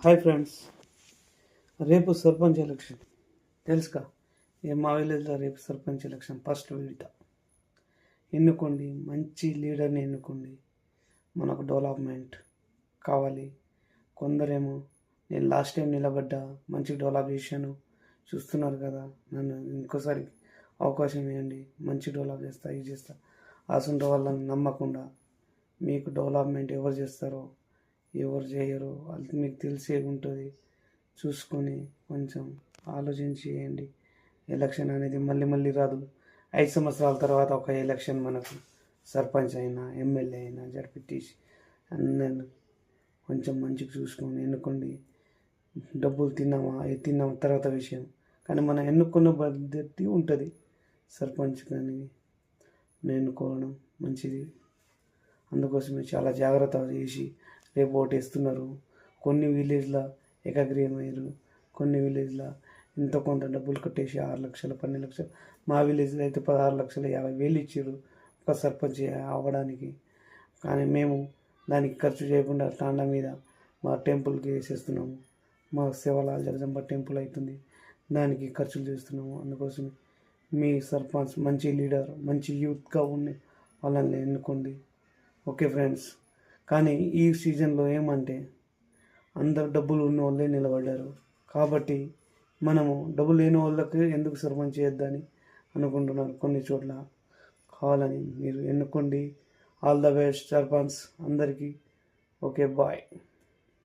Hi friends, రేపు sarpanch election తెలుసుకా? మా విలేజ్లో రేపు సర్పంచ్ ఎలక్షన్ ఫస్ట్ విడత. ఎన్నుకోండి, మంచి లీడర్ని ఎన్నుకోండి. మనకు డెవలప్మెంట్ కావాలి. కొందరేమో నేను లాస్ట్ టైం నిలబడ్డా, మంచి డెవలప్ చేశాను, చూస్తున్నారు కదా, నన్ను ఇంకోసారి అవకాశం ఇవ్వండి, మంచి డెవలప్ చేస్తా, ఇది చేస్తా. అసలు వాళ్ళని నమ్మకుండా మీకు డెవలప్మెంట్ ఎవరు చేస్తారో ఎవరు చేయరు అది మీకు తెలిసే ఉంటుంది. చూసుకొని కొంచెం ఆలోచించి చేయండి. ఎలక్షన్ అనేది మళ్ళీ మళ్ళీ రాదు. 5 సంవత్సరాల తర్వాత ఒక ఎలక్షన్ మనకు సర్పంచ్ అయినా, ఎమ్మెల్యే అయినా, జడ్పీటీసీ అందరిని కొంచెం మంచిగా చూసుకొని ఎన్నుకోండి. డబ్బులు తిన్నామా తర్వాత విషయం, కానీ మనం ఎన్నుకున్న పద్ధతి ఉంటుంది. సర్పంచ్ కానీ ఎన్నుకోవడం మంచిది. అందుకోసమే చాలా జాగ్రత్త చేసి రేపు ఓటేస్తున్నారు. కొన్ని విలేజ్లో ఏకగ్రీవమయ్యారు, కొన్ని విలేజ్లో ఎంతో కొంత డబ్బులు కట్టేసి 6 లక్షలు 12 లక్షలు, మా విలేజ్లో అయితే 16,50,000 ఇచ్చారు ఒక సర్పంచ్ అవ్వడానికి. కానీ మేము దానికి ఖర్చు చేయకుండా తాండా మీద మా టెంపుల్కి వేసేస్తున్నాము. మా శివలాల్ జగదంబ టెంపుల్ అవుతుంది, దానికి ఖర్చులు చేస్తున్నాము. అందుకోసమే మీ సర్పంచ్ మంచి లీడర్, మంచి యూత్గా ఉండి వాళ్ళని ఎన్నుకోండి. ఓకే ఫ్రెండ్స్, కానీ ఈ సీజన్లో ఏమంటే అందరు డబ్బులు ఉన్న వాళ్ళే నిలబడ్డారు. కాబట్టి మనము డబ్బులు లేని వాళ్ళకి ఎందుకు సర్పంచ్ చేయొద్దని అనుకుంటున్నారు కొన్ని చోట్ల. కావాలని మీరు ఎన్నుకోండి. ఆల్ ద బెస్ట్ సర్పంచ్ అందరికీ. Okay, bye.